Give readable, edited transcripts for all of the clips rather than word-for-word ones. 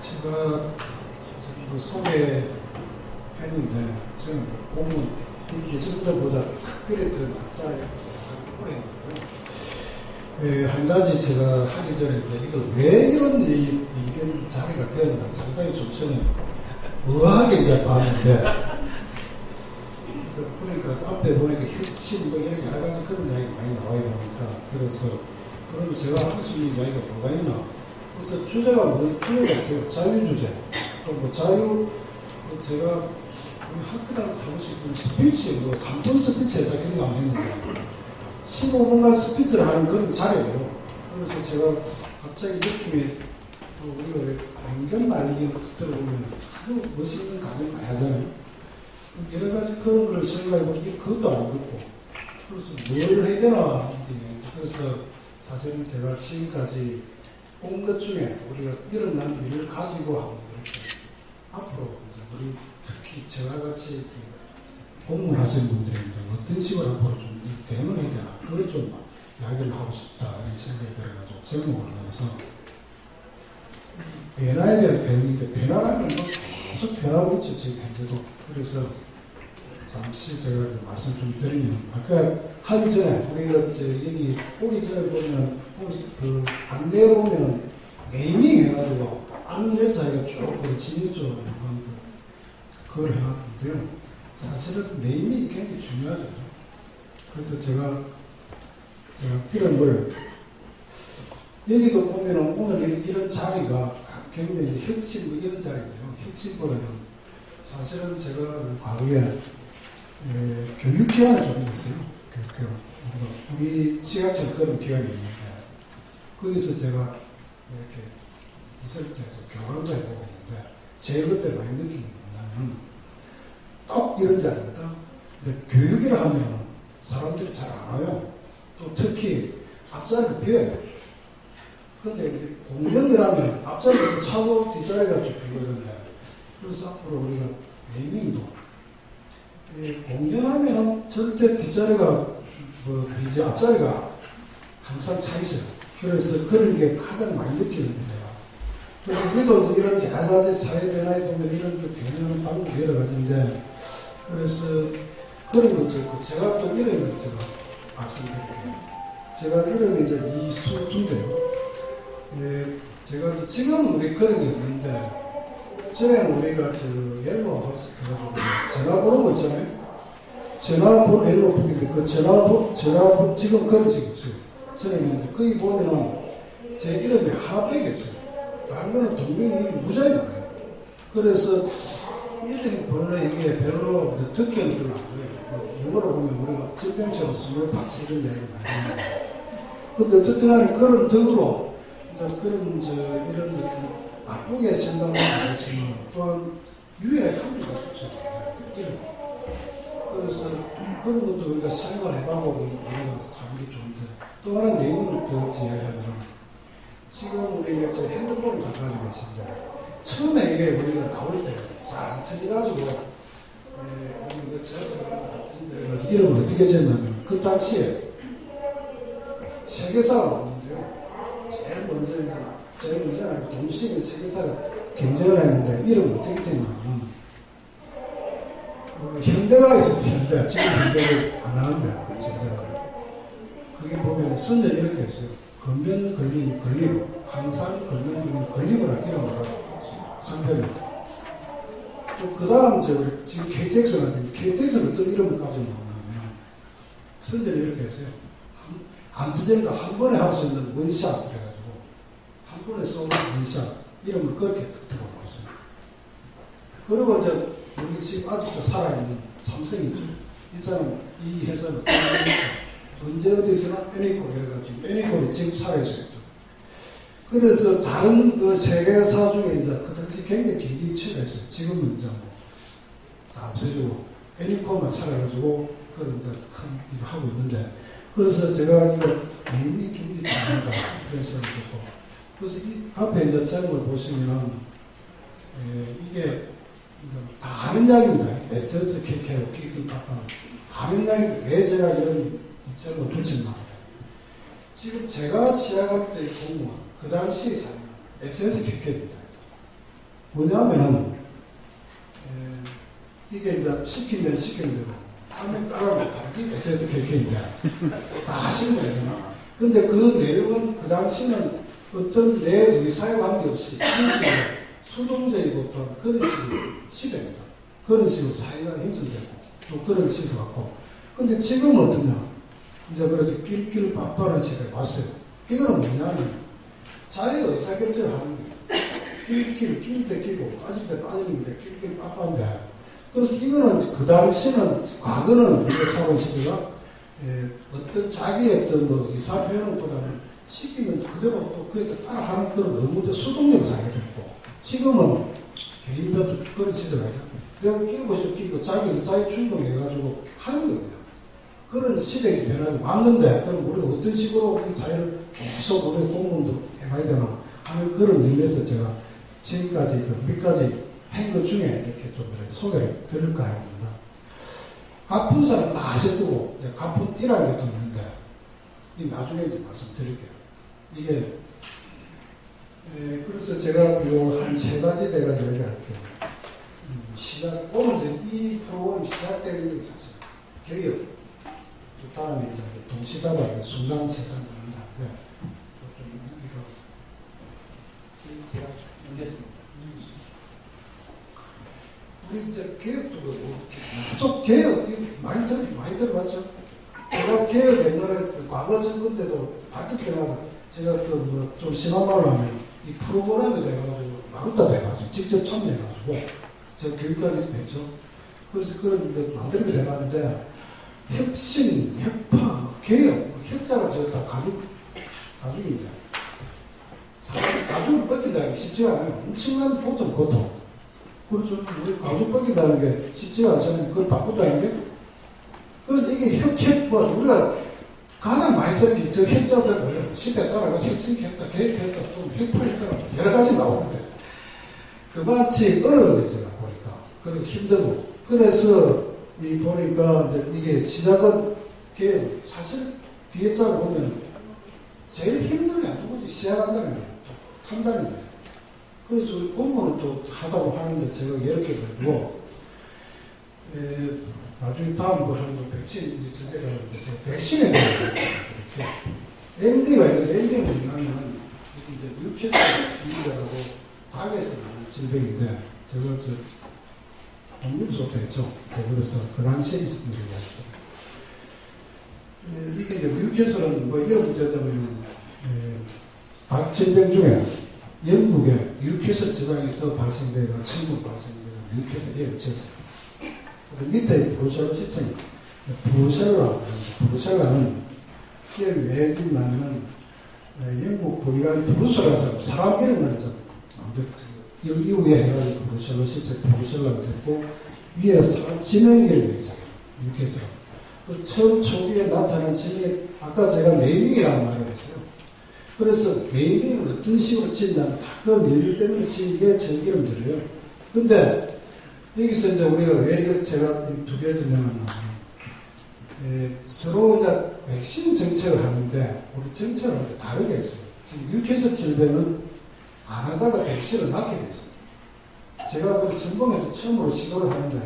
제가 이거 소개했는데 저는 공문 예전보다 특별히 더 낫다 이렇게 보냈는데요. 한 가지 제가 하기 전에 이거 왜 이런 이런 자리가 되었나 상당히 좀 저는 의아하게 이제 봤는데, 그래서 보니까 앞에 보니까 혁신 뭐 이렇게 여러 가지 그런 이야기 많이 나와요 보니까. 그래서 그럼 제가 할 수 있는 이야기가 뭐가 있나? 그래서 주제가 뭐 주제가 있어요. 자유주제. 또 뭐 자유, 제가 우리 학교당 하고 싶은 스피치, 뭐 3분 스피치 해서 그런 거 안 했는데 15분간 스피치를 하는 그런 자리예요. 그래서 제가 갑자기 느낌이, 우리가 왜 강경 날리기 들어보면 아주 멋있는 강연 많이 하잖아요. 여러 가지 그런 걸 생각해보니 그것도 안 그렇고, 그래서 뭘 해야 되나. 그래서 사실은 제가 지금까지 온 것 중에 우리가 일어난 일을 가지고 한번 이렇게 앞으로 우리 특히 저와 같이 공무원 하시는 분들이 어떤 식으로 앞으로 좀 대응을 해야 되나, 그걸 좀 이야기를 하고 싶다 이런 생각이 들어가지고 제목을 해서 변화에 대한 대응인데, 변화라는 건 계속 변하고 있죠 지금 현재도. 그래서 잠시 제가 말씀 좀 드리면, 아까 하기 전에 우리가 여기 오기 전에 보면 그 안내에 보면 네이밍 해가지고 안내 자리가 쭉 진입 쪽으로 그걸 해놨는데요. 사실은 네이밍이 굉장히 중요하죠. 그래서 제가 이런 걸 여기도 보면 오늘 이런 자리가 굉장히 혁신 뭐 이런 자리인데요. 혁신보다는 사실은 제가 과거에 교육기관에 좀 있었어요. 교육기관. 우리 시각처럼 그런 기관이 있는데, 거기서 제가 이렇게 있을 때 교감도 해보고 있는데, 제일 그때 많이 느낀 게 뭐냐면, 꼭 이런 자리입니다. 근데 교육이라 하면 사람들이 잘 안 와요. 또 특히 앞자리가 비어요. 근데 공연이라면 앞자리가 차고 뒷자리가 좀 비어있는데, 그래서 앞으로 우리가 네이밍도 공연하면 절대 뒷자리가 이제 앞자리가 항상 차 있어요. 그래서 그런 게 가장 많이 느끼는데, 제가. 그래도 이런 여러 가지 사회 변화에 보면 이런 변화하는 방법이 여러 가지인데, 그래서 그런 것도 있고, 제가 또 이름을 제가 말씀드릴게요. 제가 이름이 이제 이수두인데요. 제가 지금은 우리 그런 게 없는데, 전에는 우리가 옐로우 하우스 해가지고 전화번호 거 있잖아요. 전화번호 옐로우 북인데 그 전화번호 지금 그런 식이 없어요. 전에는 거기 보면은 제 이름이 하나밖에 없어요. 다른 거는 동명이 이름이 무지하게 많아요. 그래서 이들이 별로 이게 별로 듣기는 별로 안 그래요. 영어로 보면 우리가 질병처럼 스몰 파츠 이런 얘기를 많이 하는데, 근데 어쨌든 간에 그런 덕으로 그런 이런 것들 나쁘게 생각하는 것이지만 또한 유일하게 합리가 없어요. 그래서 그런 것도 우리가 생각해보고 우리가 사는 게 좋은데, 또 하나 내용을 더 이야기하면, 지금 우리가 핸드폰을 가지고 계신데, 처음에 이게 우리가 나올 때 잘 안 터져가지고 우리가 저한테 이름을 어떻게 지었냐면, 그 당시에 세계사가 나왔는데요. 제일 먼저 알고 동시에 세계사가 경쟁을 했는데 이름을 어떻게 지었냐면, 현대가 있었어요. 현대. 지금 현대를 안 하는데 그게 보면 선전 이렇게 했어요. 건면 걸리고 항상 건면 걸리고라는 이름으로 상표입니다. 또 그 다음 지금 KTX가 있는데, KTX는 어떤 이름을 가지고 나오냐면 선전을 이렇게 했어요. 안 터지니까 한 번에 할 수 있는 원샷 그래가지고 한 번에 쏘는 원샷 이름을 그렇게 들어보았어요. 그리고 이제 우리 지금 아직도 살아있는 삼성이죠. 이 사람, 이 회사는 언제 어디서나 애니콜 해가지고 애니콜이 지금 살아있어요. 그래서 다른 그 세계사 중에 이제 그 당시 굉장히 길게 치료했어요. 지금은 이제 다 없어지고 애니콜만 살아가지고 그런 이제 큰 일을 하고 있는데, 그래서 제가 이거 내용이 굉장히 중요하다. 그래서 이 앞에 이제 제목을 보시면 이게 다 아는 이야기입니다. SSKK, KK파파 가맹량인데 왜 제가 이런 입장을 붙였나. 지금 제가 시작할 때 공무원, 그 당시에 사용 SSKK입니다. 뭐냐면은, 이게 이제 시키면 시키는 대로 하면 따라오면 다르게 SSKK인데 다 하시는 거예요. 근데 그 내용은 그 당시는 어떤 내 의사에 관계없이 그런 식으로 수동적이고 또 그런 식으로 시대입니다. 그런 식으로 사회가 형성되고 또 그런 식으로 왔고. 근데 지금은 어떠냐? 이제 그래서 낄낄 빠빠는 시대에 왔어요. 이거는 뭐냐면 자기가 의사결정을 하는 거예요. 낄 때 끼고 빠질 때 빠지는데 낄낄 빠빠인데. 그래서 이거는 그 당시는 과거는 우리가 살아온 시대가 어떤 자기의 어떤 뭐 의사 표현보다는 시키면 그대로 또 그에 따라 하는 그런 너무 수동적 사회가 됐고 지금은 개인별로 그런 시대가 아니라 내가 끼고 싶고 끼고 자기 의사에 충동해가지고 하는 거예요. 그런 시대의 변화가 왔는데 그럼 우리가 어떤 식으로 이 사회를 계속 우리 공무원도 해가야 되나 하는 그런 의미에서 제가 지금까지 그 몇 가지 한 것 중에 이렇게 좀 소개를 드릴까 합니다. 가푼사는 다 아실 거고 가푼띠라는 것도 있는데 이 나중에 이제 말씀드릴게요. 이게 그래서 제가 이거 한 세 가지 내가 이야기를 할게요. 오늘 이 프로그램 시작되는 게 사실 개혁 그 다음에 이제 동시다발 순간 세상 그런다. 좀 이거 제가 넘겼습니다. 우리 이제 개혁도 계속 개혁 많이 들어봤죠. 제가 개혁 옛날에 과거 정권 때도 바뀔 때마다 제가 그 좀 심한 말을 하면 이 프로그램에 돼가지고 마루다 돼가지고 직접 참여해가지고 제가 교육관에서 됐죠. 그래서 그런 게 만들게 돼가는데 혁신, 혁파, 개혁, 혁자가 저다 가죽인데 사실 가죽을 뺏긴다는 게 쉽지가 않아요. 엄청난 고통, 고통. 그래서 우리 가죽 뺏긴다는 게 쉽지가 않잖아요. 그걸 바꾼다는 게. 그래서 이게 우리가 가장 많이 쓰는 게 저 혁자들 뭐예요? 시대에 따라가 혁신, 혁자, 개혁, 혁자, 또 혁파, 혁자 여러 가지 나오는데 그마치 어려운 거 있어요. 보니까. 그리고 힘들고. 그래서 보니까 이제 이게 시작은 개혁. 사실 뒤에 짤을 보면 제일 힘든 게 아니고 시작한다는 거예요. 한다는 거예요. 그래서 우리 공무원은 또 하다고 하는데 제가 예를 들고 나중에 다음 보시면 백신 전제가 있는데 제가 백신에 대해서 이렇게 MD가 있는데 MD는 뭐냐면 이제 뉴캐슬 기자라고 닭에서 나는 질병인데 제가 독립소도 했죠. 그래서 그 당시에 있었던 이야기죠. 이게 이제 뉴캐슬은 뭐 이런 문제냐면 닭 질병 중에 영국의 뉴캐슬 지방에서 발생되고 천국 발생되고 뉴캐슬에 얹혀서 밑에 브루셀로시스 브루셀라는 이게 왜 있냐면 영국 고위관 브루셀라서 사람 이름을 좀 이후에 해가지고 브루셀로시스 브루셀라가 됐고 위에 사람 지명이를 얘기해요. 뉴캐슬 처음 초기에 나타난 지명이 아까 제가 네이밍이라는 말을 했어요. 그래서 네이밍을 어떤 식으로 짓냐면 다 그 밀류 때문에 지은 게 전기름 들어요. 근데 여기서 이제 우리가 왜 제가 두 개 드냐면 서로 이제 백신 정책을 하는데 우리 정책을 할 때 다르게 했어요. 지금 뉴캐슬 질병은 안 하다가 백신을 낳게 됐어요. 제가 그 성공해서 처음으로 시도를 하는데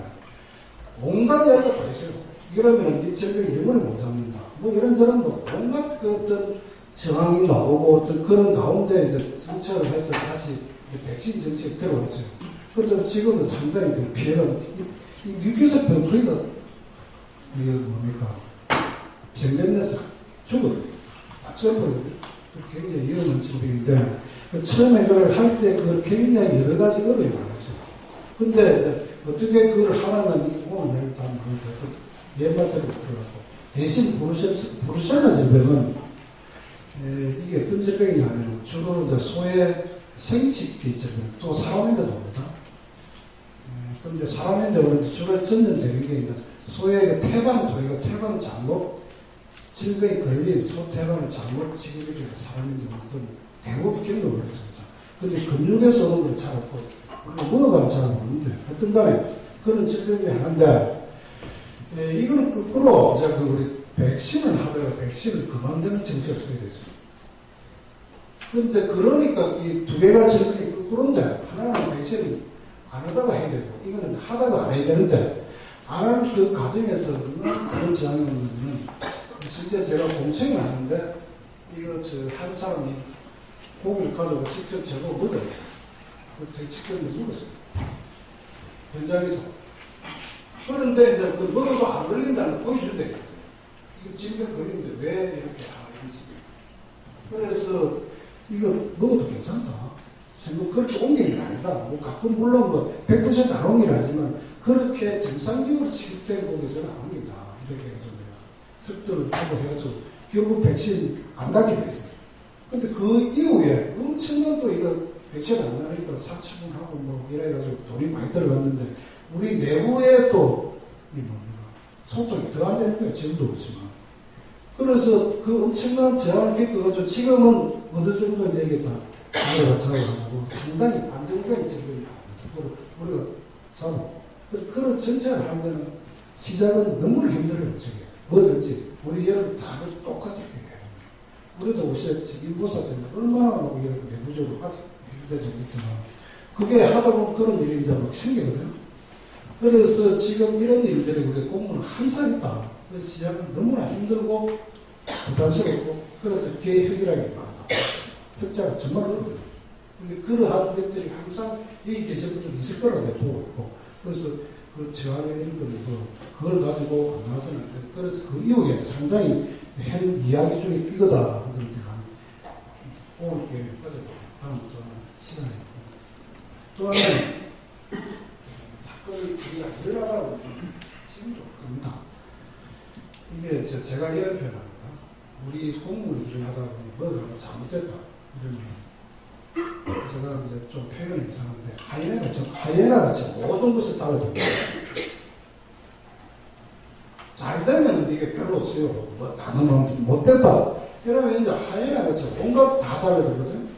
온갖 이야기가 다 있어요. 이러면 이 질병이 영원히 못 잡는다. 뭐 이런저런 뭐 온갖 그 어떤 정황이 나오고 어떤 그런 가운데 이제 정책을 해서 다시 백신 정책이 들어왔어요. 그런데 지금은 상당히 그 피해가, 이 뉴캐슬병 거의가, 이게 뭡니까? 병변에 싹 죽어요. 싹 써버려요. 굉장히 위험한 질병인데, 처음에 그걸 할 때 그걸 굉장히 여러 가지 어려움이 많았어요. 근데 어떻게 그걸 하나는 오늘 내가 다 말하고, 옛말대로 들어가고, 대신 브루셀라 질병은 이게 어떤 질병이냐면 주로 이제 소의 생식기 질병, 또 사람인데도 옵니다. 그런데 사람인데 주로 전염되는 게 이제 소의 저희가 태반 장목 질병이 걸린 소 태반을 장목 지급이 사람인데 그건 대부분 경험을 했습니다. 그런데 근육에서 오는 건 잘 없고, 물론 먹어가면 잘 모르는데, 어떤 간에 그런 질병이 하나인데, 이거는 거꾸로 이제 그 우리 백신을 하다가 백신을 그만두는 정책을 써야 됐어요. 그런데 그러니까 이 두 개가 질문이 거꾸로인데 하나는 백신을 안 하다가 해야 되고 이거는 하다가 안 해야 되는데 안 하는 그 과정에서 얼마나 많은 지장이 오냐면 진짜 제가 공청을 하는데 이거 한 사람이 고기를 가져고 직접 제가 먹어요. 직접 먹었어요. 현장에서. 그런데 이제 그 먹어도 안 걸린다는 보여준대. 이거 질병 걸리는데 왜 이렇게 하는지. 그래서 이거 먹어도 괜찮다. 생각 그렇게 옮기는 게 아니다. 뭐 가끔 물론 뭐 100%안 옮기라 하지만 그렇게 정상적으로 취급된 고기에서는 안 옮긴다. 이렇게 해가지고 내가 습도를 하고 해가지고 결국 백신 안 갖게 됐어요. 근데 그 이후에 엄청난 또 이거 백신 안 나니까 사치분하고 뭐 이래가지고 돈이 많이 들어갔는데 우리 내부에 또 이 뭡니까 소통이 더 안 되는 거예요. 지금도 그렇지만. 그래서 그 엄청난 제한을 겪어가지고 지금은 어느 정도 이제 이게 다 우리가 잡아가지고 상당히 안정된 질병이 우리가 잡고 그런 전제를 하면 시작은 너무 힘들어요. 저게 뭐든지 우리 여러분 다 똑같이 해요. 우리도 오셨지 인보사 때문에 얼마나 뭐 이런 내부적으로 아직 힘들어져 있지만 그게 하다 보면 그런 일이 이제 막 생기거든요. 그래서 지금 이런 일들이 우리 공무원은 항상 있다. 그 시작은 너무나 힘들고 부담스럽고 그래서 개혁이라는 게 많다. 흑자가 정말 어려워요. 근데 그러한 것들이 항상 여기 계신 분들이 있을 거라고 내가 보고 있고 그래서 그 저항의 이런 거는 그걸 가지고 안 나와서는 안 돼. 그래서 그 이후에 상당히 한 이야기 중에 이거다. 그러니까 오늘 기회까지 다음 또 시간이 또 하나는 사건이 일어나다 지금도 겁니다. 이게 제가 이런 표현합니다. 우리 공무원이 일을 하다 보니 뭐가 잘못됐다. 이런 제가 이제 좀 표현이 이상한데 하이에나같이 모든 것을 따라듭니다. 잘 되면 이게 별로 없어요. 뭐 나는 못됐다. 이러면 이제 하이에나같이 온갖 다 따라들거든요.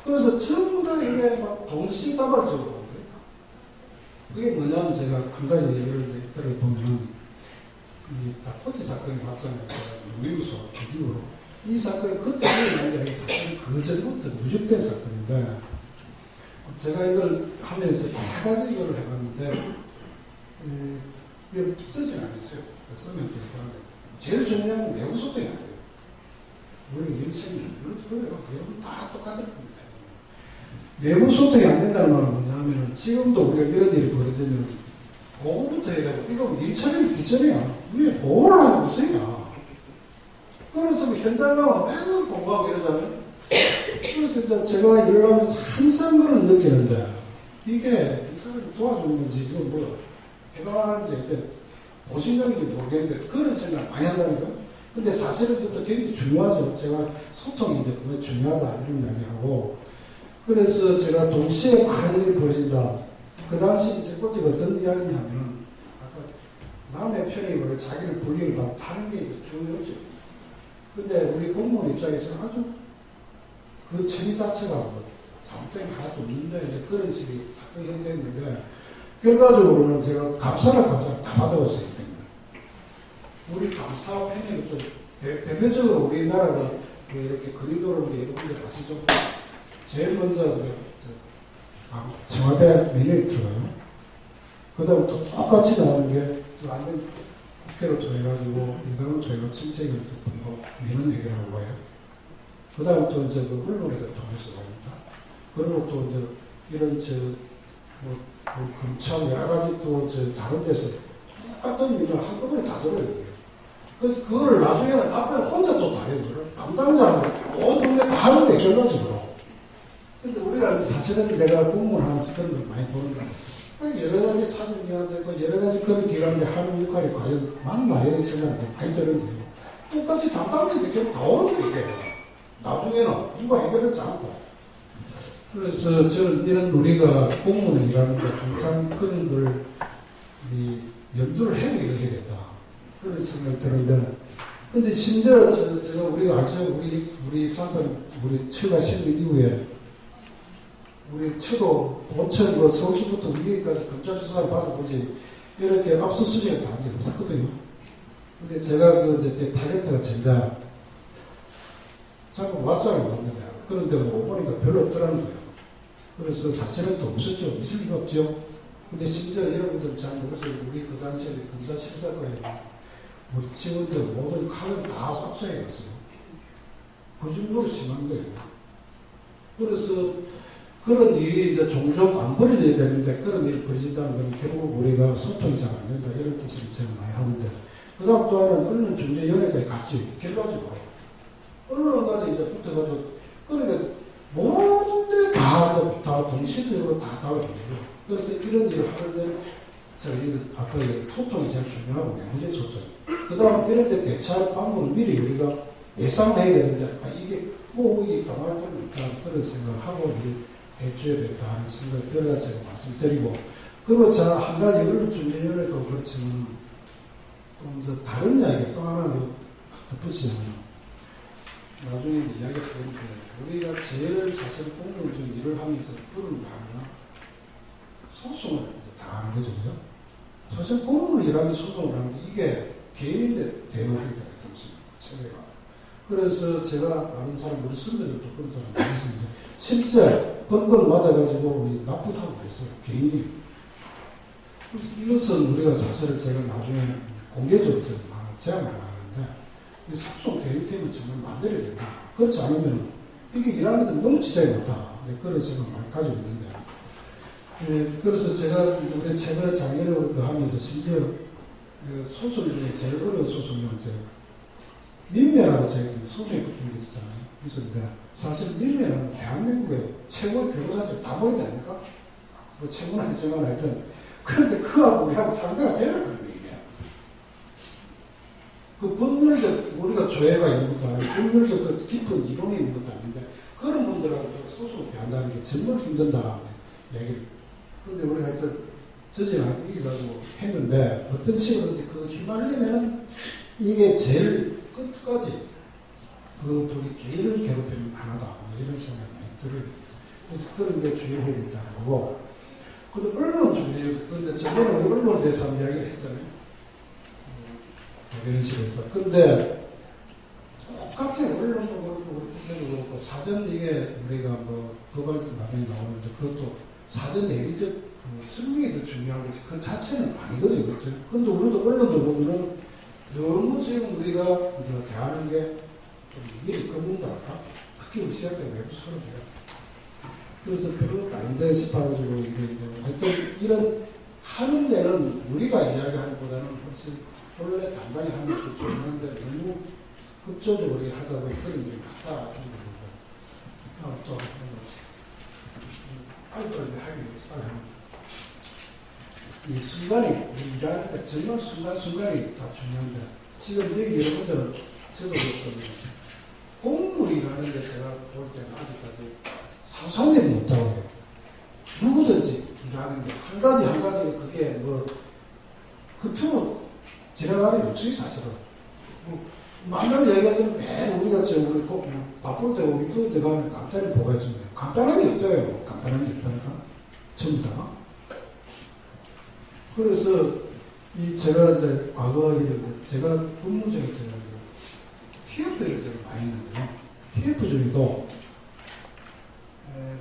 그래서 전부 다 이게 막 동시다발적으로 그게 뭐냐면 제가 한 가지 예를 들어보면 이 다코치 사건이 봤잖아요. 미국에서 그 이후로 이 사건이 그때 일어난 게 아니라 사건이 그 전부터 누적된 사건인데 제가 이걸 하면서 여러 가지 이걸 해봤는데 이걸 쓰지는 않았어요. 쓰면 괜찮은데 제일 중요한 건 내부 소통이 안 돼요. 우리 일체는 그래요. 다 똑같은 겁니다. 내부 소통이 안 된다는 말은 뭐냐면 지금도 우리가 이런 일이 벌어지면 보고부터 해야 되고 이거 일처리는 뒷전이야. 이게 보고를 하는 것이야. 그래서 현장 가면 맨날 보고하고 이러잖아요. 그래서 이제 제가 일을 하면서 항상 그런 느끼는데 이게 도와주는 건지 이거 뭐 해당하는지 고심적인지 모르겠는데 그런 생각 많이 한다는 거예요. 근데 사실은 또 굉장히 중요하죠. 제가 소통이 이제 그게 중요하다 이런 이야기하고 그래서 제가 동시에 많은 일이 벌어진다. 그 당시 제 번째가 어떤 이야기냐면 아까 남의 편이 원래 자기는 불리를 받고 다른 게 중요하죠. 근데 우리 공무원 입장에서는 아주 그 처리 자체가 뭐 잘못된 게 하나도 없는데 이제 그런 식의 사건이 형성했는데 결과적으로는 제가 감사를 다 받아왔어요. 우리 감사 편이 좀 대표적으로 우리나라가 이렇게 거리도로 이런 데 가시죠. 제일 먼저 청와대 민원이 들어가요. 그 다음 또 똑같이 나오는 게 완전 국회로 통해가지고 일반으로 통해서 침체를 듣고 민원 해결하고 가요. 그 다음 또 이제 그 언론에도 통해서 갑니다. 그리고 또 이제 이런 뭐 검찰 여러 가지 또 다른 데서 똑같은 민원 한꺼번에 다 들어요. 그래서 그거를 나중에 앞에 혼자 또 다 해요. 담당자는 온 동네 다 하는데 결과적으로. 근데 우리가 사실은 내가 공무원 하면서 그런 걸 많이 보는데 여러 가지 사정기관도 있고 여러 가지 그런 기관이 하는 역할이 과연 맞나 이런 생각이 많이 드는데요. 똑같이 담당자인데 결국 다 오는데 이게 나중에는 누가 해결하지 않고. 그래서 저는 이런 우리가 공무원을 일하는 데 항상 그런 걸 염두를 해고 일을 해야겠다. 그런 생각이 드는데 근데 심지어 제가 우리가 알죠. 우리 사상 우리 처가 실린 이후에 우리 처도 본청 서울시부터 위에까지 검찰 수사를 받아보지 이렇게 압수수색을 다 한 적이 없었거든요. 근데 제가 그 이제 타겟트가 전자 자꾸 왔잖아요, 왔는데. 그런데 뭐 보니까 별로 없더라는 거예요. 그래서 사실은 또 없었죠. 있을 리가 없죠. 근데 심지어 여러분들 잘 모르세요. 우리 그 당시에 검사실사과에 우리 직원들 모든 칼을 다 삽살해 갔어요. 그 정도로 심한 거예요. 그래서 그런 일이 이제 종종 안 벌어져야 되는데 그런 일이 벌어진다는 건 결국 우리가 소통이 잘 안 된다. 이런 뜻을 제가 많이 하는데. 그 다음 또 하나는 언론중재위원회까지 같이 결과지고 언론까지 이제 붙어가지고 그러니까 모든 데 다 동시적으로 다 다뤄줍니다. 그래서 이런 일을 하는데 제가 아까 소통이 제일 중요하고 내부적 소통. 그 다음 이런 데 대처할 방법을 미리 우리가 예상을 해야 되는데 이게 꼭 이게 당할 건 없다. 그런 생각을 하고 해줘야 된다 하는 생각을 들어가 제가 말씀드리고 그리고 제가 한 가지 언론중재위원회도 그렇지만 좀 다른 이야기 또 하나 덧붙이면 나중에 이야기가 되는데 우리가 제일 사실 공무원적 일을 하면서 부른 바는 소송을 다 하는 거죠. 그죠? 사실 공무원 일하면서 소송을 하는데 이게 개인인데 대응하기가 체계가. 그래서 제가 아는 사람, 우리 선배들도 그런 사람 많이 있습니다. 실제 번거를 받아가지고 납부하고 그랬어요. 개인이. 그래서 이것은 우리가 사실 제가 나중에 공개적으로 제안을 하는데 이 소송 대응팀을 정말 만들어야 된다. 그렇지 않으면 이게 일하는데 너무 지장이 많다. 그런 생각을 많이 가지고 있는데 그래서 제가 우리 최근에 작년에 그 하면서 심지어 소송 중에 제일 어려운 소송이 이제 민면하고 제가 소송에 붙은 게 있었는데 사실 민면은 대한민국의 최고의 변호사들 다 모이지 않습니까? 뭐 최고는 아니지만 하여튼 그런데 그하고 우리하고 상대가 되는 거예요. 그 법률적 우리가 조회가 있는 것도 아니고 법률적 그 깊은 이론이 있는 것도 아닌데 그런 분들하고 소송을 대한다는 게 정말 힘든다 얘기를. 그런데 우리가 하여튼 저지는 이기가지고 했는데 어떤 식으로 그 휘말리면은 이게 제일 끝까지 그 우리 개인을 괴롭히는 하나다 이런 생각이 많이 들어요. 그래서 그런 게 주의해야 된다는 거고. 근데 언론 중에 근데 저번에 언론에 대해서 한번 이야기를 했잖아요. 대변인실에서. 근데 똑같이 언론도 그렇고 국회도 그렇고 사전 이게 우리가 뭐 법안에서 많이 나오는데 그것도 사전 내비적 그 설명이 더 중요한 거지 그 자체는 아니거든요. 근데 우리도 언론도 보면은 너무 지금 우리가 이제 대하는 게 좀 일이 끊는다 할까? 특히 시작된 외부 서로돼요. 그래서 별로 아닌데 싶어가지고 이제 하여튼 이런 하는 데는 우리가 이야기하는 보다는 훨씬 원래 단단히 하는 것도 좋은데 너무 급조적으로 하다 보니 그런 일이 많다. 또 빨리빨리 하기 위해서 빨리 합니다. 이 순간이 우리 일할 때 정말 순간순간이 다 중요한데 지금 여기 여러분들은 저도 그렇거든요. 공무원이라는 게 제가 볼 때는 아직까지 상상이 못하고 해요. 누구든지 일하는 게 한 가지 한 가지 그게 뭐 겉으로 지나가는 게 없어요 사실은. 만날 얘기하자면 매일 우리가 지금 우리 꼭 바쁠 때 우리 그럴 때 가면 간단히 보고 해줍니다. 간단한 게 없어요. 간단한 게 없다니까. 전부 다. 그래서 이 제가 이제 과거 일을 제가 근무 중에 제가 TF를 제가 많이 했는데요. TF 중에도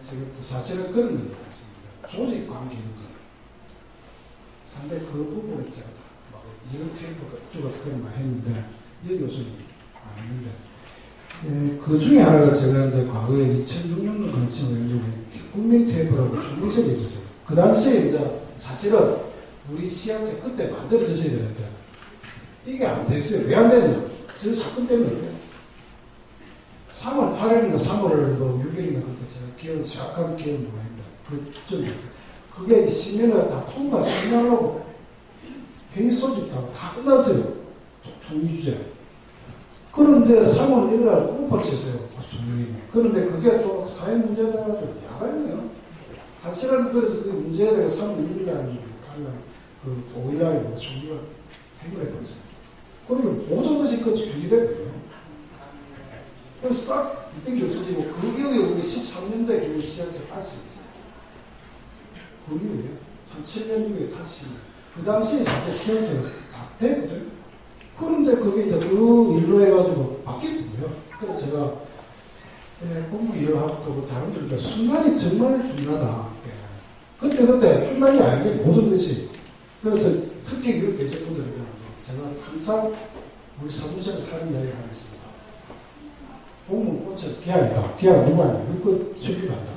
제가 또 사실은 그런 걸 많았습니다. 조직 관계 있는 거. 상당히 그 부분을 제가 막 이런 TF가 이쪽에서 그런 말 했는데 여기 요소는 아닌데 그 중에 하나가 제가 이제 과거에 2006년도 강치원 국민 TF라고 중미세에 있었어요. 그 당시에 이제 사실은 우리 시학제 그때 만들어졌어야 되는데 이게 안 됐어요. 왜 안 됐냐? 저 사건 때문에 3월 8일인가 3월 6일인가 그때 제가 기억 정확하게 기억을 못했다. 그쯤에 그게 시민회가 다 통과 신청하고 회의 소집하고 다 끝났어요. 총리 주제. 그런데 3월 1일 날 꼼박쳤어요. 총리님이. 그런데 그게 또 사회 문제가 좀 야간이에요. 사실은 그래서 그 문제에 대해서 3월 1일 날 그 5일 날에 총리가 해결해버렸어요. 그리고 모든 것이 그 준비됐거든요. 그래서 딱 이때 없어지고 그 이후에 우리 13년도에 결국 시작해 탈수 있어요. 그 이후에 한 7년 이후에 탈수 있어요. 그 당시에 사실 시험체가 다 됐거든요. 그런데 그게 이제 그 일로 해가지고 바뀐 거예요. 그래서 제가 공무 일을 하고 또 다른 분들 순간이 정말 중요하다. 그때 끝난 게 아니에요. 모든 것이. 그래서 특히 그 계신 분들은 제가 항상 우리 사무실에서 하는 이야기를 하겠습니다. 공무원 꽃은 기한이다. 기한은 누가 아니야? 물건 준비한다.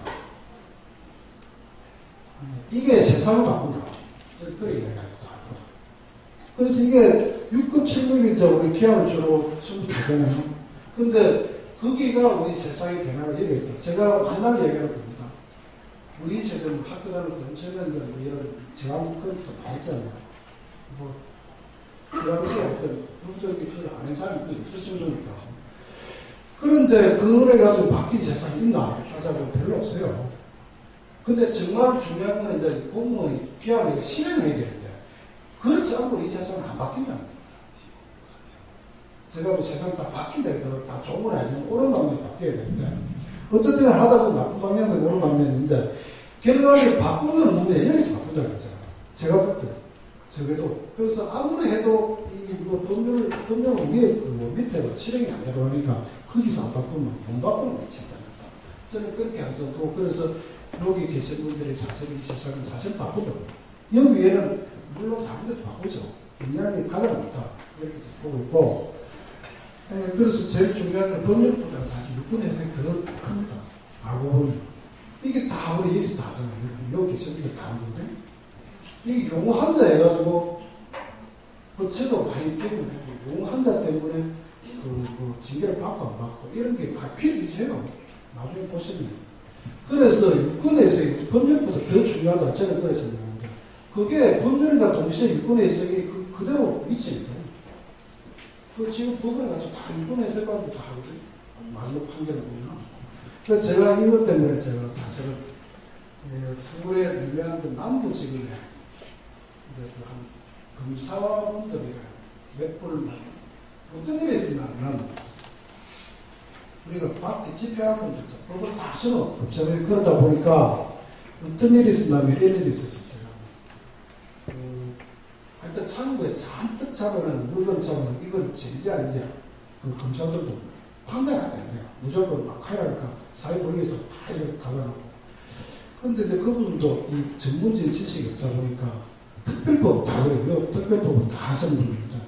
이게 세상을 바꾼다. 그렇게 이야기합니다. 그래서 이게 6급, 7급이 우리 기한을 주로 준비하잖아요. 근데 거기가 우리 세상의 변화가 여기 있다. 제가 맨날 얘기하는 겁니다. 우리 세대는 학교 다닐 때 저는 우리 이런 제왕급도 많이 했잖아요. 뭐, 그 당시에 어떤 법적인 기술을 아는 사람이 없을 정도니까. 그런데 그걸 해가지고 바뀐 세상이 있나? 따져보면 별로 없어요. 근데 정말 중요한 건 이제 공무원이 기한을 실행해야 되는데, 그렇지 않고 이 세상은 안 바뀐다는 거예요. 제가 뭐 세상 다 바뀐다 해도 다 좋은 건 아니지만 옳은 방향으로 바뀌어야 되는데, 어쨌든 하다 보면 나쁜 방향도 옳은 방향인데, 결과를 바꾸는 문제, 여기서 바꾼다는 거잖아요. 제가 볼 때. 저게도. 그래서 아무리 해도 뭐 법률을 위에 그 밑에 실행이 안 되고 하니까 거기서 안 바꾸면 못 바꾸는 거 진짜. 저는 그렇게 하죠. 또 그래서 여기 계신 분들이 사실 이 세상은 사실 바꾸죠. 여기 위에는 물론 다른 데도 바꾸죠. 인간이 가장 많다. 이렇게 보고 있고. 그래서 제일 중요한 건 법률보다 사실 육군 혜택이 더 큽니다. 알고 보면. 이게 다 우리 여기서 다 하잖아요. 여기 계신 분들 다 하는 건데. 이게 용어 한자 해가지고, 거체도 많이 깨고, 용어 한자 때문에 그 징계를 받고 안 받고, 이런 게 다 필요해요. 나중에 보시면. 그래서 육군에서 법률보다 더 중요하다. 저는 그래서 생각합니다. 그게 법률과 동시에 육군의 해석이 그대로 미치니까. 그 지금 법을 가지고 다 육군의 해석하고 다 하거든요. 마지막 판결을 보면. 그래서 제가 이것 때문에 제가 사실은 서울에 유명한 그 남부지검에 이제 한 검사분들이 몇 분을 어떤 일이 있으면 우리가 밖에 집회하는 분들도 법을 다 쓰는 없잖아요. 그러다 보니까 어떤 일이 있었냐면 이런 일이 있었어요. 하여튼 창고에 잔뜩 잡아놓은 물건 잡아놓은 이건 진짜 아니지. 그 검사들도 판단이 안 되는 거야. 무조건 막 하라니까 사회부에서 다 이렇게 가져놓고. 근데 이제 그분도 이 전문적인 지식이 없다 보니까 특별법 다 그래요. 특별법은 다 하시는 분입니다.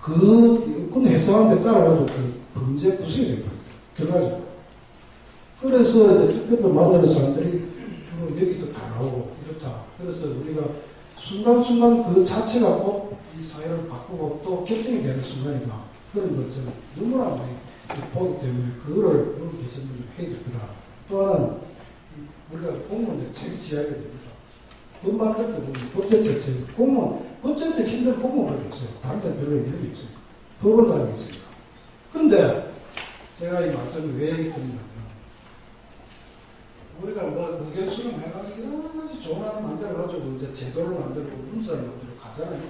그 해석하는 데 따라가지고 그 범죄 구성이 됩니다. 결과적으로. 그래서 이제 특별법 만드는 사람들이 주로 여기서 다 나오고 이렇다. 그래서 우리가 순간순간 그 자체가 꼭 이 사회를 바꾸고 또 결정이 되는 순간이다. 그런 걸 저는 너무나 많이 보기 때문에 그거를 여기 계신 분들이 해야 될 거다. 또 하나는 우리가 공무원들 제일 지어야 됩니다. 법 만들 때 보면 법제처 공무원, 법제처 힘든 공무원밖에 없어요. 다른 데는 별로 있는 게 없어요. 법을 가지고 있으니까. 근데 제가 이 말씀을 왜 드리냐면 우리가 뭐 의견 수렴해가지고 여러 가지 조언을 만들어가지고 이제 제도를 만들고 문서를 만들고 가잖아요.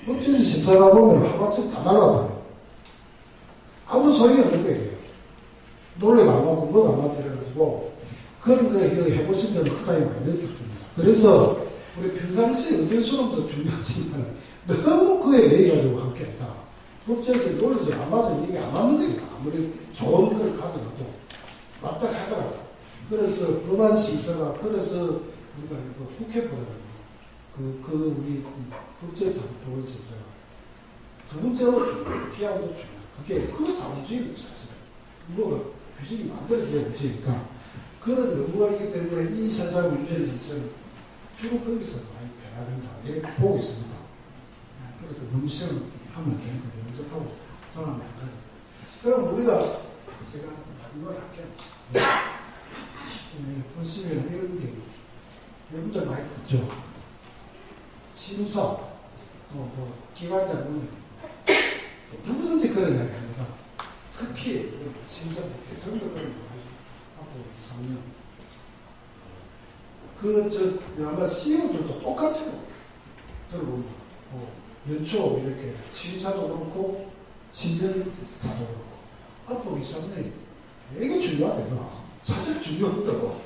법제처 심사가 보면 하루아침 다 날아가요. 아무 소용이 없는 거예요. 논리가 안 맞고 뭐가 안 맞고 이래가지고 그런 거 이거 해보신 분은 크게 많이 느꼈습니다. 그래서 우리 평상시 의견 수렴도 중요하지만 너무 그에 매여가지고 함께 했다. 법제에서 논리도 안 맞으면 이게 안 맞는 거예요. 아무리 좋은 걸 가져가도 맞다 하더라도. 그래서 법안 심사가 그래서 우리가 국회보다는 우리 법제에서 하는 심사가 두 번째로 중요해요. 기하도 중요해요. 그게 다 움직이는 거예요, 사실은. 뭐가 규칙이 만들어져야 움직이니까. 그런 연구가 있기 때문에 이 세상 문제는 저는 주로 거기서 많이 변화된다. 이렇게 보고 있습니다. 그래서 너무 시험을 하면 안 되니까 연습하고 또는 안 가죠. 그럼 우리가 제가 마지막으로 할게요. 보시면 이런 게 여러분들 많이 듣죠. 심사, 또 기관장 보면 누구든지 그런 이야기 합니다. 특히 심사 대통령도 그런 거 하고 3년. 아마 CEO들도 똑같아요. 그리고 연초 이렇게 심사도 그렇고, 신변사도 그렇고, 앞으로 2, 3년이 되게 중요하대요. 사실 중요하더라고.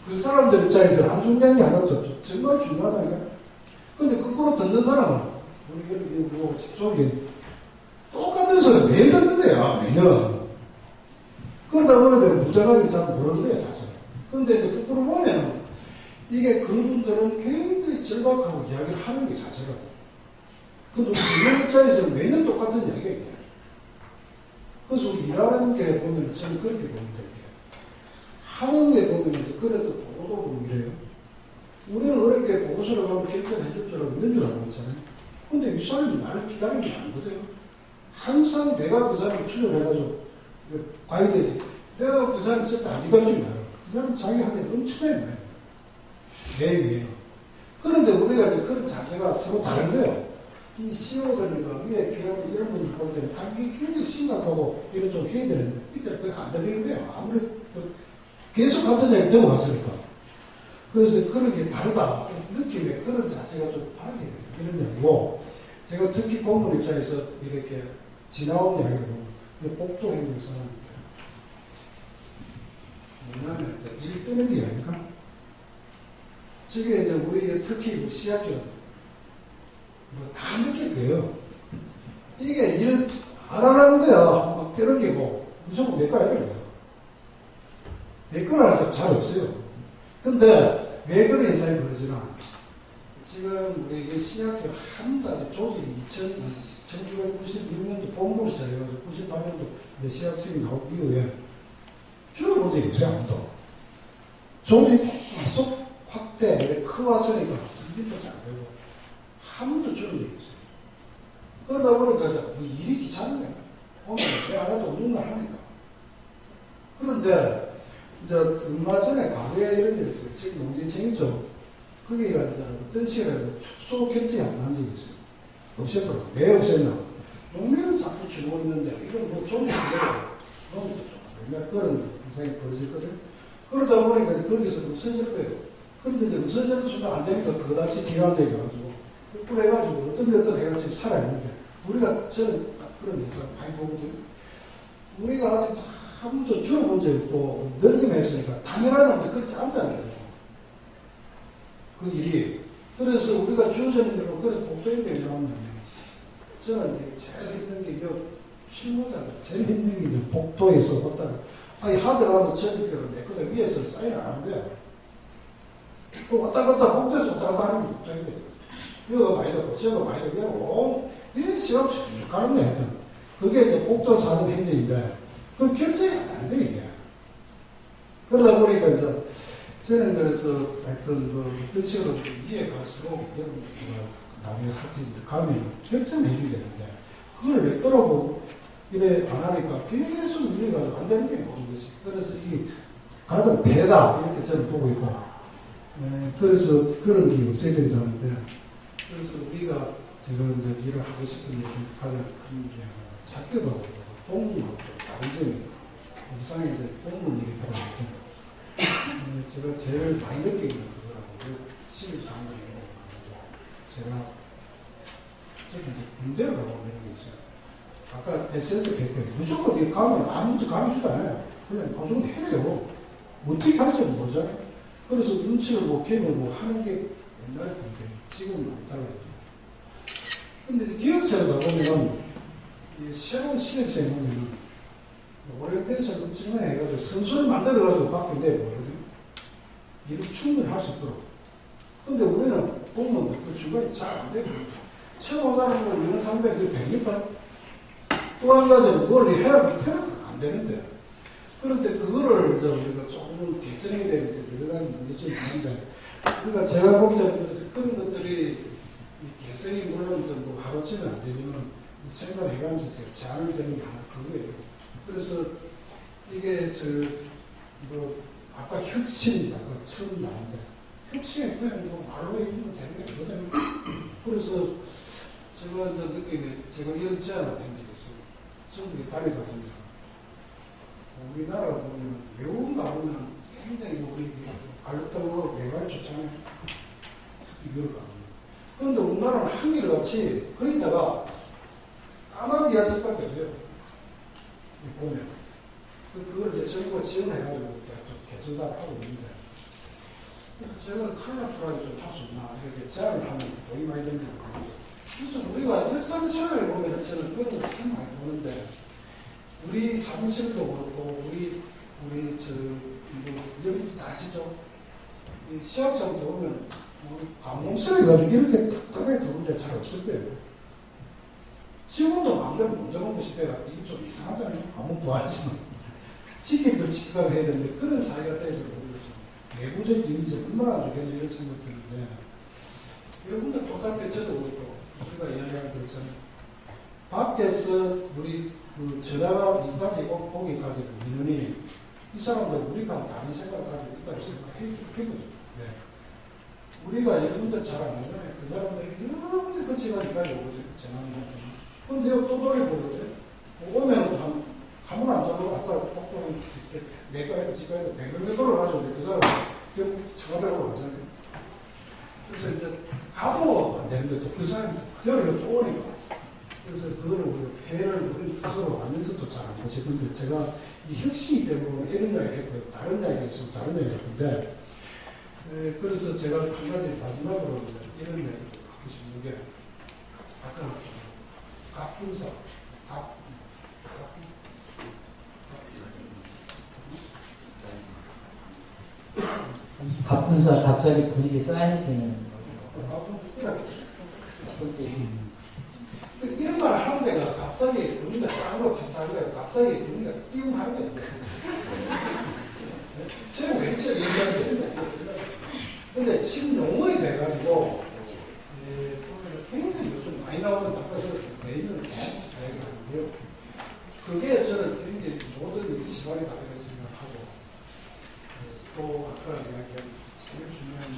그 사람들 입장에서 안 중요한 게 하나도 없죠. 정말 중요하다니까. 근데 거꾸로 듣는 사람은, 우리 여기 뭐, 저기, 똑같은 소리 매일 듣는데요, 매년. 그러다 보니까 무대가 잘 모르는데요, 사실. 근데 이제 거꾸로 보면, 이게 그분들은 굉장히 절박하고 이야기를 하는 게 사실이라고. 근데 우리 입장에서 매년 똑같은 이야기가 있어요. 그래서 일하는 게 보면 저는 그렇게 봅니다. 하는 게 보면 그래서 보고도 보면 이래요. 우리는 어렵게 보고서를 가면 결정해 줄 줄 알고 있는 줄 알고 있잖아요. 근데 이 사람이 나를 기다리는 게 아니거든요. 항상 내가 그 사람을 추적해가지고 봐야 되지. 내가 그 사람을 절대 안 기다려주지 말아요. 그 사람은 자기 할 일 엄청나게 많아요. 내 위에는. 그런데 우리가 이제 그런 자세가 서로 다른 거예요. 이 CEO들과 위에 필요한 이런 분들 볼 때는 이게 굉장히 심각하고 이런 좀 해야 되는데 밑에 그게 안 들리는 거예요. 아무리 계속 같은 얘기 들어왔으니까. 그래서 그런 게 다르다. 느낌에 그런 자세가 좀 다르게 돼요. 이런 얘기고 제가 특히 공무원 입장에서 이렇게 지나온 이야기를 보면 복도 행정 사람입니다. 뭐냐면 일 뜨는 게 아닙니까? 저게 이제 우리 특히 시야쪽 다 느낄 거예요. 이게 일 안 하는데요. 막 때려기고 무조건 내 거야 이래요. 내 거라는 사람 잘 없어요. 근데 왜 그런 현상이 벌어지나? 지금 우리 신약회 한도 아직 조직이 1996년도 본부를 시작해가지고 98년도 신약팀이 나오기 이후에 줄어본 적이 없어요. 아무도. 조직이 계속 확대, 커왔으니까 승진도 잘 되고 아무도 줄은 적이 없어요. 그러다 보니까 일이 귀찮은 거예요. 오늘 내가 하나도 없는 걸 하니까. 그런데 이제 얼마 전에 과거에 이런 일이 있어요. 지금 농진청이죠. 거기가 이제 어떤 시간에 축소 결정이 안 난 적이 있어요. 없앴거든요. 왜 없앴나? 농민은 자꾸 주고 있는데 이건 뭐 종이 안 되고 농민도 맨날 그런 현상이 벌어졌거든요. 그러다 보니까 거기서 없어질 거예요. 그런데 이제 없어지는 순간 안 되니까 그다지 기관적이 가지고 거꾸로 해가지고 어떤 해가지고 살아있는데 우리가 저는 그런 현상 많이 보거든요. 우리가 아직 한 번도 줄어본 적 없고 늙기만 했으니까 당연하다는데 그렇지 않잖아요. 그 일이. 그래서 우리가 주어지는 대로 그래서 복도인데 이러면 저는 제일 힘든 게 실무자가 제일 힘든 게 복도에서 보다가 아니 하더라도 저녁에는 내 거다 위에서 사인 안 하는 거야. 그 왔다 갔다 복도에서 왔다 갔다 하는 게 복도인데 여기가 많이 되고 저기가 많이 되고 이 시간 쭉 가는 거야. 그게 이제 복도 사는 행정인데 그럼 결정이 안 돼, 이게. 그러다 보니까 이제, 저는 그래서 하여튼, 어떤 식으로 이해 갈수록, 여러분들, 나중에 가면 결정해 줘야 되는데, 그걸 왜 끌어보고, 이래 안 하니까 계속 우리가 안 되는 게 모르는 것이. 그래서 이 가장 배다, 이렇게 저는 보고 있고, 그래서 그런 게 없어야 된다는데, 그래서 우리가 지금 이제 일을 하고 싶은 게 가장 큰 게, 학교하고 공무원하고 다른 점이 이상에 이제 공무원 일이 들어가니까 제가 제일 많이 느끼는 그거라고 신입사원들이고 제가 저기 이제 군대를 가고 있는 게 있어요. 아까 SS 했거든요. 무조건 이게 가면 아무도 가르치도 않아요. 그냥 무조건 해요. 어떻게 할지는 모르잖아요. 그래서 눈치를 못 캐면 뭐 하는 게 옛날에 군대 지금은 안 따라요. 근데 기업체를 가보면 새로운 신입생이 보면 오래돼서 걱정을 해가지고 선수를 만들어가지고 바뀌는데 뭐거든요. 일을 충분히 할 수 있도록. 근데 우리는 보면 그 중간에 잘 안 되고 처음 오가는 거 이런 상대가 그게 되니까 또 한 가지는 그걸 해야 못해는 안 되는데 그런데 그거를 이제 우리가 조금 개선해야 되는 여러 가지 문제점이 있는데 그러니까 제가 보기 전에 그런 것들이 개선이 물론 뭐 하루치는 안 되지만 생각해가면서 제안을 되는 게 하나 그거예요. 그래서 이게 아까 혁신, 아까 처음 나왔는데, 혁신이 그냥 뭐 말로 해주면 되는 게 아니거든요. 그래서 제가 이제 느낌에, 제가 이런 제안을 한 적이 있어요. 전국에 다니다 보면, 우리나라 보면, 외국 가보면 굉장히 우리 알록달록 내가 좋잖아요. 특히 유럽 가보면. 그런데 우리나라는 한결같이 거기다가 까만 지하철밖에 없어요. 보면. 그걸 이제 정부가 지원해가지고 개선사를 하고 있는데, 제가 칼라프라이 좀 할 수 있나 이렇게 제안을 하면 돈이 많이 든다. 그래서 우리가 일상생활에 보면 저는 그런 걸 참 많이 보는데 우리 사무실도 그렇고 우리 여기도 다 아시죠? 이 시합장도 보면 우리 감동스러워가지고 이렇게 탁탁하게 들어온 데잘 없을 거예요. 지금도 마음대로 못 잡은 시대가 이게 좀 이상하잖아요. 아무 부하지만 지키들 지키가 해야 되는데 그런 사회가 돼서 내부적 이미지 얼마나 좋겠냐 이런 생각 드는데 여러분들 똑같게 저도 그렇고 우리가 이야기한 것처럼 밖에서 우리 그 전화가 이까지 오기까지 민원이 이 사람들 우리가 다른 생각을 가지고 있다고 생각해보죠. 네. 우리가 여러분들 잘 아는데 그 사람들이 여러 군데 거치가니까지 오죠. 전화는 근데 또 돌려보거든. 오면 한 번 안 돌아가고 아까 꼭꼭 내가 지가도 100명 돌아가죠. 그 사람 결국 청와대로 가잖아요. 그래서 이제 가도 안 되는데 또 그 사람이 그대로 또 오니까. 그래서 그거를 우리가 폐해를 우리 스스로 하면서도 잘 안 보시. 근데 제가 이 혁신이 때문에 이런 이야기를 했고요. 다른 이야기가 있으면 다른 이야기를 했는데, 그래서 제가 한 가지 마지막으로 이런 이야기를 하고 싶은 게, 아까 갑분사, 갑분사 갑자기 분위기 쌓여지는 이런 말을 하는 데가 갑자기 분위기가 싼 거 비싼 거예요. 갑자기 분위기가 띄움하는 거예요. 제가 왠지 얘기하는데 근데 지금 용어에 돼가지고 굉장히 요즘 많이 나오는 바꿔서 내일은 계속 이야기하는데요. 그게 저는 굉장히 모든 시간이 바뀌는 생각하고 또 아까 이야기한 제일 중요한 건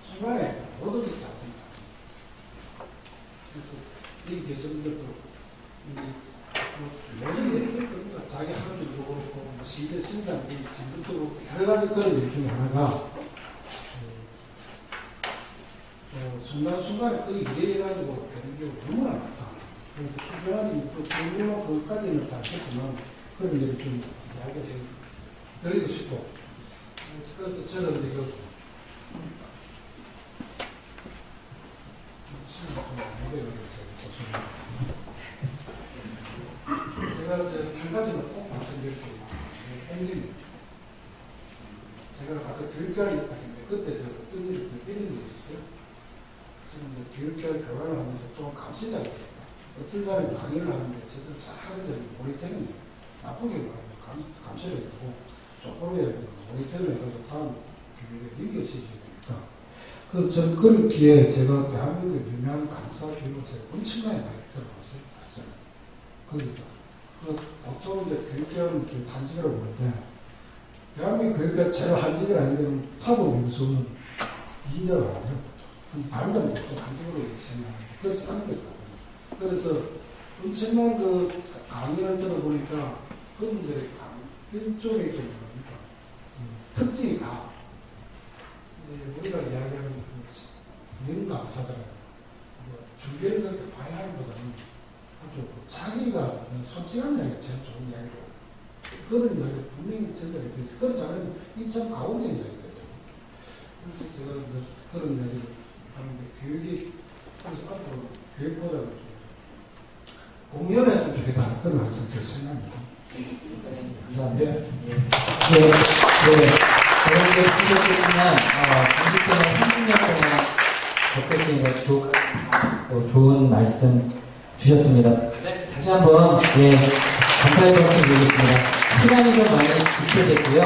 순간에 모든 것이 잡힌다. 그래서 이 교수님들도 모든 일이 겁니다. 자기 하는 일도 그렇고 시대 신장 진급도 여러 가지 그런 일 중에 하나가 순간순간에 그 이래가지고 되는 경우가 너무나 많다. 그래서 꾸준하게 물론 그것까지는 다 했지만 그런 일을 좀 이야기를 드리고 싶고 그래서 저는 이거 제가 한 가지는 꼭 말씀드릴게요. 홍님, 제가 아까 교육교환이 있었는데 그때 제가 어떤 일이 있었어요? 이런 일이 있었어요. 지금 교육교환 교환을 하면서 좀 감시자가 됐다. 어떤 사람이 강의를 하는데 제대로 잘 하는데 모니터링이 나쁘게 말하면 감시를 하고 쪼꼬리에 모니터링을 해가지고 다음 교육에 연결시켜야 되니까 전 그런 기회에 제가 대한민국의 유명한 강사 교육을 제가 엄청나게 많이 들어봤어요. 사실 거기서 보통 이제 교육교육은 한직이라고 보는데 대한민국 교육교육 제일 한직이 아닌데 사법연수는 2년 안 돼요. 다른 데는 보통 한직으로 생각하는데 그렇지 않은 게 있거든요. 그래서 엄청난 그 강의를 들어보니까 그분들의 이쪽에 좀 뭡니까 특징이 다 우리가 이야기하는 그 명강사들은 주변을 그렇게 봐야 하는 것보다는 아주 자기가 솔직한 이야기가 제일 좋은 이야기고 그런 이야기가 분명히 전달이 되지 그렇지 않으면 이 참 가운데 이야기거든요. 그래서 제가 이제 그런 이야기를 하는데 교육이 그래서 앞으로 교육보다는 좀 공연했으면 좋겠다 그런 말씀 제 생각입니다. 감사합니다. 제가 이제 부족했지만 20대나 30년 동안 겪으시니까 좋은 말씀 주셨습니다. 네, 다시 한번 감사의 말씀 드리겠습니다. 시간이 좀 많이 지체됐고요.